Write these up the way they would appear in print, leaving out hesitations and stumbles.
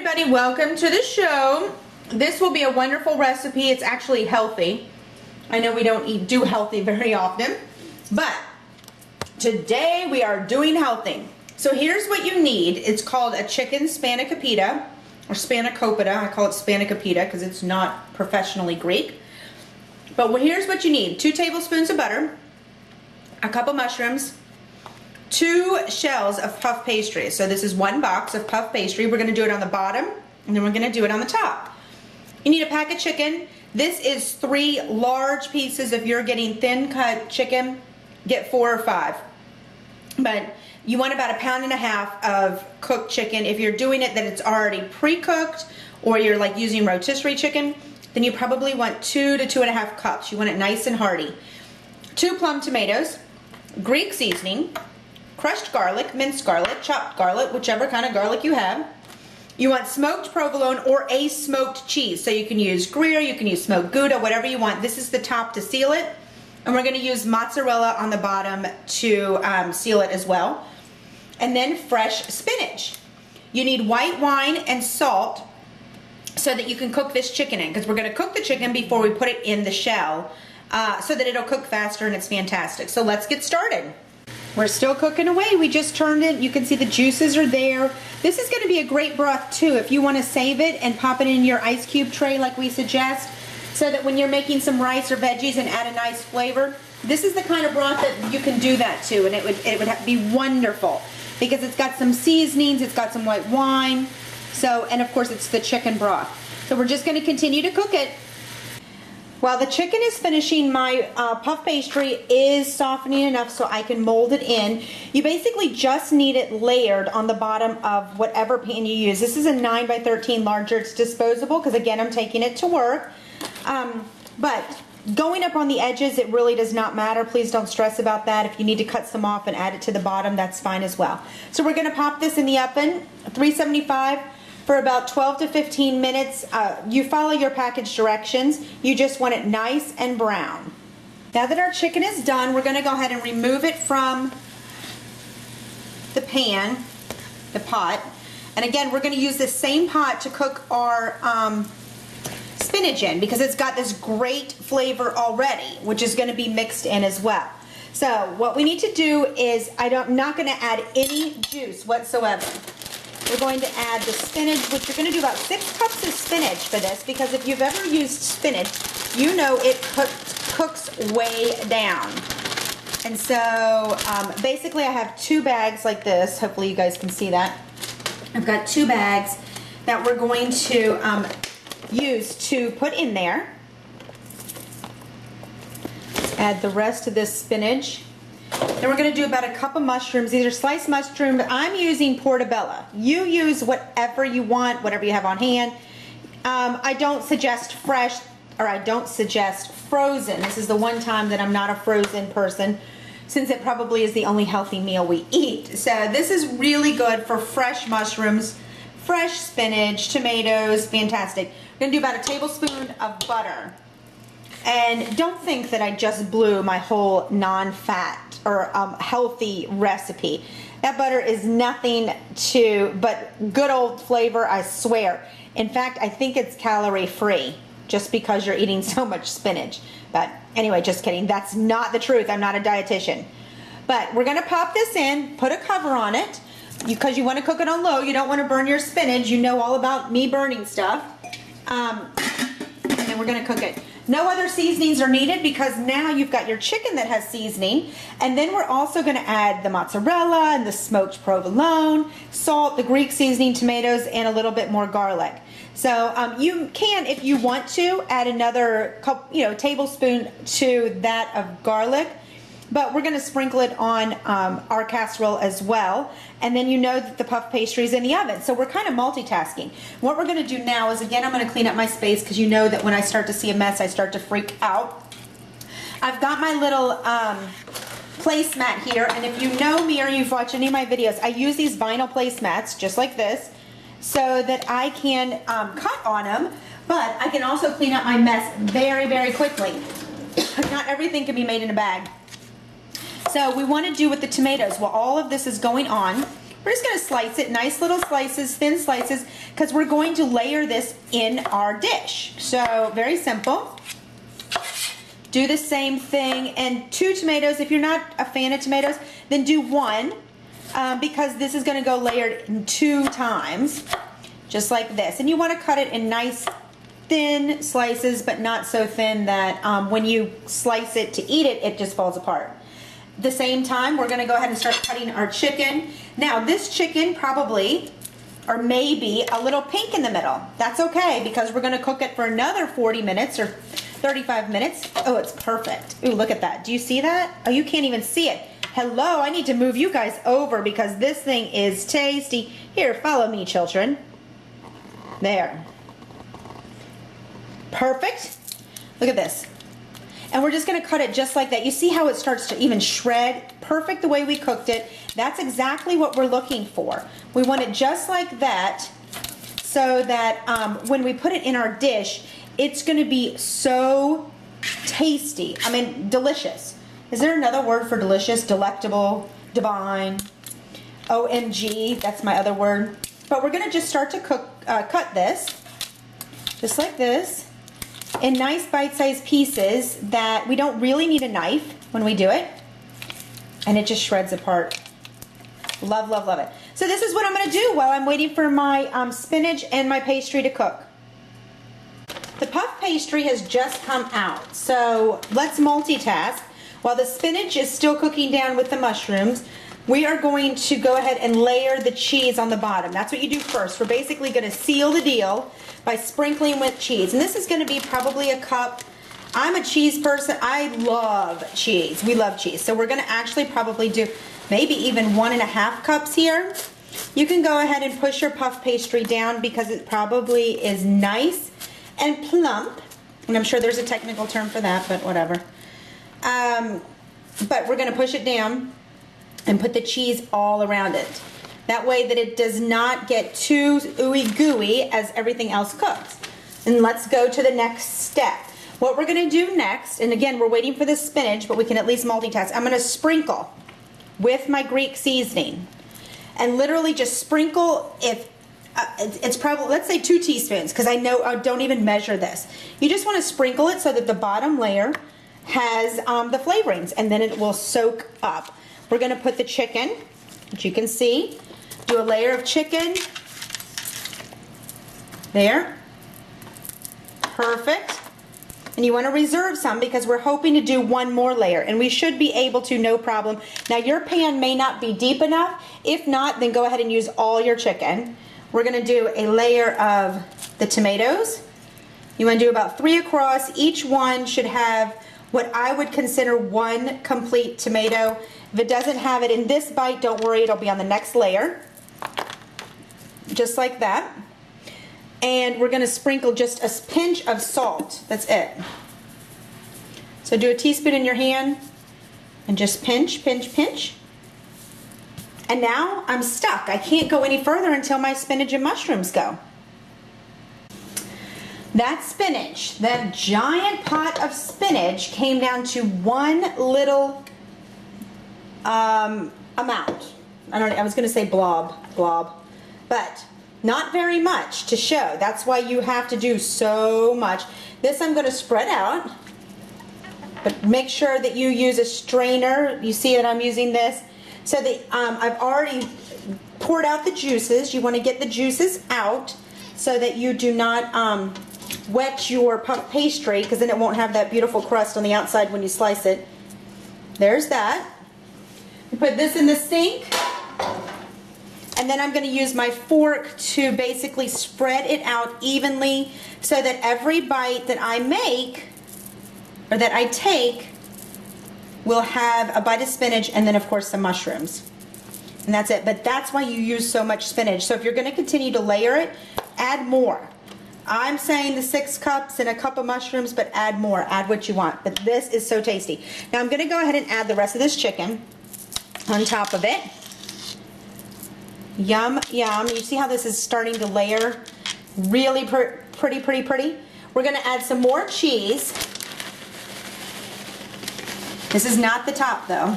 everybody, welcome to the show. This will be a wonderful recipe. It's actually healthy. I know we don't do healthy very often, but today we are doing healthy. So here's what you need. It's called a chicken spanakopita or spanakopita. I call it spanakopita because it's not professionally Greek. But here's what you need. 2 tablespoons of butter, a cup of mushrooms, 2 shells of puff pastry. So this is 1 box of puff pastry. We're going to do it on the bottom and then we're going to do it on the top. You need a pack of chicken. This is 3 large pieces. If you're getting thin cut chicken, get 4 or 5. But you want about 1.5 pounds of cooked chicken. If you're doing it that it's already pre-cooked or you're like using rotisserie chicken, then you probably want 2 to 2.5 cups. You want it nice and hearty. 2 plum tomatoes, Greek seasoning, crushed garlic, minced garlic, chopped garlic, whichever kind of garlic you have. You want smoked provolone or a smoked cheese. So you can use Gruyere, you can use smoked Gouda, whatever you want. This is the top to seal it. And we're going to use mozzarella on the bottom to seal it as well. And then fresh spinach. You need white wine and salt so that you can cook this chicken in, because we're going to cook the chicken before we put it in the shell so that it'll cook faster and it's fantastic. So let's get started. We're still cooking away. We just turned it. You can see the juices are there. This is going to be a great broth too if you want to save it and pop it in your ice cube tray like we suggest, so that when you're making some rice or veggies and add a nice flavor, this is the kind of broth that you can do that to, and it would be wonderful because it's got some seasonings, it's got some white wine, so, and of course it's the chicken broth. So we're just going to continue to cook it. While the chicken is finishing, my puff pastry is softening enough so I can mold it in. You basically just need it layered on the bottom of whatever pan you use. This is a 9 by 13 larger. It's disposable because again I'm taking it to work. But going up on the edges, it really does not matter. Please don't stress about that. If you need to cut some off and add it to the bottom, that's fine as well. So we're going to pop this in the oven, 375. For about 12 to 15 minutes. You follow your package directions. You just want it nice and brown. Now that our chicken is done, we're going to go ahead and remove it from the pan, the pot. And again, we're going to use the same pot to cook our spinach in because it's got this great flavor already, which is going to be mixed in as well. So what we need to do is, I'm not going to add any juice whatsoever. We're going to add the spinach, which you're going to do about 6 cups of spinach for this, because if you've ever used spinach, you know it cooks way down. And so basically I have 2 bags like this. Hopefully you guys can see that. I've got 2 bags that we're going to use to put in there. Add the rest of this spinach. Then we're going to do about a cup of mushrooms. These are sliced mushrooms. I'm using portobello. You use whatever you want, whatever you have on hand. I don't suggest fresh, or I don't suggest frozen. This is the one time that I'm not a frozen person, since it probably is the only healthy meal we eat. So this is really good for fresh mushrooms, fresh spinach, tomatoes, fantastic. We're going to do about a tablespoon of butter. And don't think that I just blew my whole non-fat or healthy recipe. That butter is nothing but good old flavor, I swear. In fact, I think it's calorie free just because you're eating so much spinach. But anyway, just kidding. That's not the truth. I'm not a dietitian. But we're going to pop this in, put a cover on it because you want to cook it on low. You don't want to burn your spinach. You know all about me burning stuff. And then we're going to cook it. No other seasonings are needed because now you've got your chicken that has seasoning, and then we're also going to add the mozzarella and the smoked provolone, salt, the Greek seasoning, tomatoes, and a little bit more garlic. So you can, if you want to, add another tablespoon to that of garlic, but we're going to sprinkle it on our casserole as well. And then you know that the puff pastry is in the oven. So we're kind of multitasking. What we're going to do now is, again, I'm going to clean up my space because you know that when I start to see a mess, I start to freak out. I've got my little placemat here. And if you know me or you've watched any of my videos, I use these vinyl placemats just like this so that I can cut on them. But I can also clean up my mess very, very quickly. Not everything can be made in a bag. So we want to do with the tomatoes, while all of this is going on, We're just going to slice it, nice little slices, thin slices, because we're going to layer this in our dish. So very simple. Do the same thing, and 2 tomatoes. If you're not a fan of tomatoes, then do 1, because this is going to go layered in 2 times, just like this. And you want to cut it in nice thin slices, but not so thin that when you slice it to eat it, it just falls apart. At the same time, we're going to go ahead and start cutting our chicken. Now, this chicken probably, or maybe a little pink in the middle. That's okay, because we're going to cook it for another 40 minutes or 35 minutes. Oh, it's perfect. Ooh, look at that. Do you see that? Oh, you can't even see it. Hello, I need to move you guys over because this thing is tasty. Here, follow me, children. There. Perfect. Look at this. And we're just going to cut it just like that. You see how it starts to even shred? Perfect the way we cooked it. That's exactly what we're looking for. We want it just like that, so that when we put it in our dish, it's going to be so tasty. I mean, delicious. Is there another word for delicious? Delectable, divine, OMG. That's my other word. But we're going to just start to cut this, just like this, in nice bite-sized pieces that we don't really need a knife when we do it. And it just shreds apart. Love, love, love it. So this is what I'm going to do while I'm waiting for my spinach and my pastry to cook. The puff pastry has just come out, so let's multitask. While the spinach is still cooking down with the mushrooms, we are going to go ahead and layer the cheese on the bottom. That's what you do first. We're basically going to seal the deal by sprinkling with cheese. And this is going to be probably a cup. I'm a cheese person. I love cheese. We love cheese. So we're going to actually probably do maybe even 1.5 cups here. You can go ahead and push your puff pastry down because it probably is nice and plump. And I'm sure there's a technical term for that, but whatever. But we're going to push it down and put the cheese all around it. That way that it does not get too ooey gooey as everything else cooks. And let's go to the next step. What we're going to do next, and again, we're waiting for the spinach, but we can at least multitask. I'm going to sprinkle with my Greek seasoning. And literally just sprinkle, if it's probably, let's say 2 teaspoons, because I know I don't even measure this. You just want to sprinkle it so that the bottom layer has the flavorings, and then it will soak up. We're going to put the chicken, which you can see. Do a layer of chicken. There. Perfect. And you want to reserve some because we're hoping to do 1 more layer, and we should be able to, no problem. Now your pan may not be deep enough. If not, then go ahead and use all your chicken. We're going to do a layer of the tomatoes. You want to do about 3 across. Each one should have what I would consider 1 complete tomato. If it doesn't have it in this bite, don't worry, it'll be on the next layer. Just like that. And we're going to sprinkle just a pinch of salt. That's it. So do a teaspoon in your hand and just pinch, pinch, pinch. And now I'm stuck. I can't go any further until my spinach and mushrooms go. That spinach, that giant pot of spinach, came down to 1 little amount. I was going to say blob, but not very much to show. That's why you have to do so much. This I'm going to spread out, but make sure that you use a strainer. You see that I'm using this. So that I've already poured out the juices. You want to get the juices out so that you do not wet your puff pastry, because then it won't have that beautiful crust on the outside when you slice it. There's that. You put this in the sink. And then I'm going to use my fork to basically spread it out evenly so that every bite that I make, or that I take, will have a bite of spinach and then of course some mushrooms. And that's it. But that's why you use so much spinach. So if you're going to continue to layer it, add more. I'm saying the 6 cups and a cup of mushrooms, but add more. Add what you want. But this is so tasty. Now I'm going to go ahead and add the rest of this chicken on top of it. Yum, yum. You see how this is starting to layer? Really pretty. We're going to add some more cheese. This is not the top though.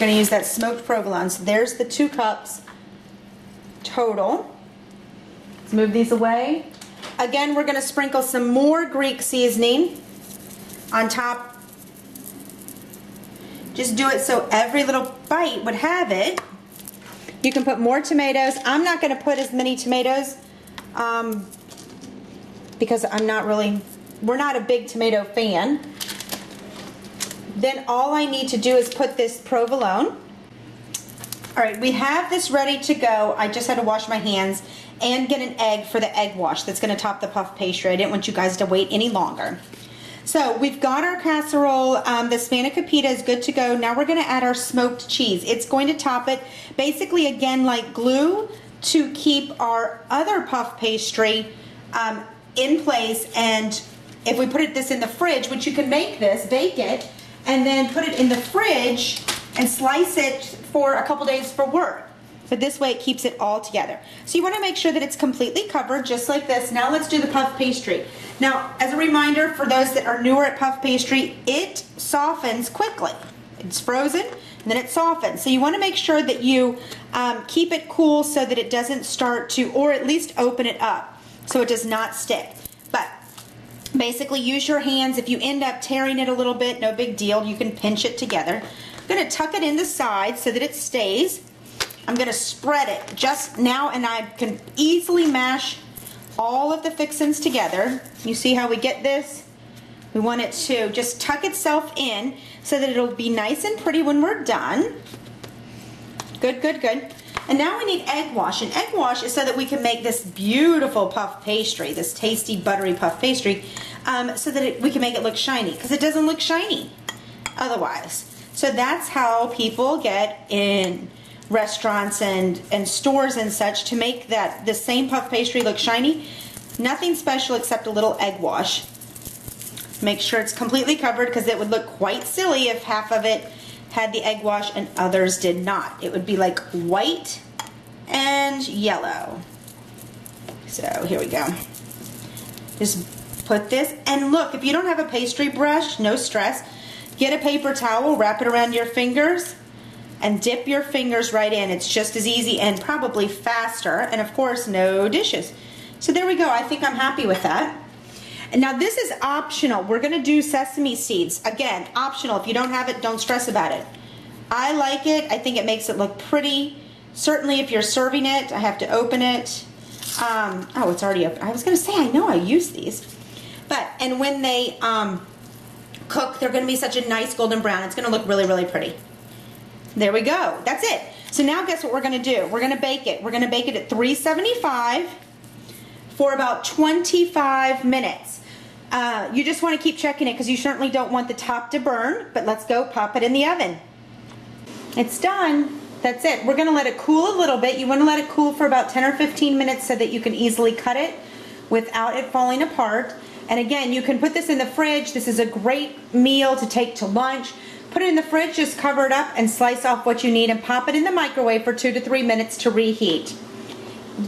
going to use that smoked provolone. So there's the 2 cups total. Let's move these away. Again, we're going to sprinkle some more Greek seasoning on top. Just do it so every little bite would have it. You can put more tomatoes. I'm not going to put as many tomatoes because we're not a big tomato fan. Then all I need to do is put this provolone. All right, we have this ready to go. I just had to wash my hands and get an egg for the egg wash that's going to top the puff pastry. I didn't want you guys to wait any longer. So we've got our casserole. The Spanakopita is good to go. Now we're going to add our smoked cheese. It's going to top it, basically again like glue, to keep our other puff pastry in place. And if we put this in the fridge, which you can make this, bake it, and then put it in the fridge and slice it for a couple days for work. But this way it keeps it all together. So you want to make sure that it's completely covered, just like this. Now let's do the puff pastry. Now, as a reminder for those that are newer at puff pastry, it softens quickly. It's frozen and then it softens. So you want to make sure that you keep it cool so that it doesn't start to, or at least open it up so it does not stick. But basically use your hands. If you end up tearing it a little bit, no big deal. You can pinch it together. I'm going to tuck it in the side so that it stays. I'm going to spread it just now, and I can easily mash all of the fixins together. You see how we get this? We want it to just tuck itself in so that it'll be nice and pretty when we're done. Good, good, good. And now we need egg wash. And egg wash is so that we can make this beautiful puff pastry, this tasty buttery puff pastry, so that we can make it look shiny, because it doesn't look shiny otherwise. So that's how people get in restaurants and stores and such to make the same puff pastry look shiny. Nothing special except a little egg wash. Make sure it's completely covered, because it would look quite silly if half of it had the egg wash and others did not. It would be like white and yellow. So here we go. Just put this, and look, if you don't have a pastry brush, no stress. Get a paper towel, wrap it around your fingers, and dip your fingers right in. It's just as easy and probably faster, and of course no dishes. So there we go. I think I'm happy with that. And now this is optional. We're going to do sesame seeds. Again, optional. If you don't have it, don't stress about it. I like it. I think it makes it look pretty. Certainly if you're serving it, I have to open it. Oh, it's already open. I was going to say, I know I use these. And when they cook, they're going to be such a nice golden brown. It's going to look really, really pretty. There we go. That's it. So now guess what we're going to do? We're going to bake it. We're going to bake it at 375 for about 25 minutes. You just want to keep checking it, because you certainly don't want the top to burn. But let's go pop it in the oven. It's done. That's it. We're going to let it cool a little bit. You want to let it cool for about 10 or 15 minutes so that you can easily cut it without it falling apart. And again, you can put this in the fridge. This is a great meal to take to lunch. Put it in the fridge, just cover it up and slice off what you need, and pop it in the microwave for 2 to 3 minutes to reheat.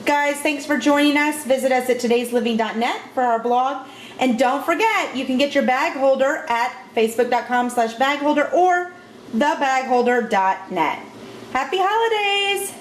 Guys, thanks for joining us. Visit us at todaysliving.net for our blog. And don't forget, you can get your bag holder at facebook.com/bagholder or thebagholder.net. Happy holidays!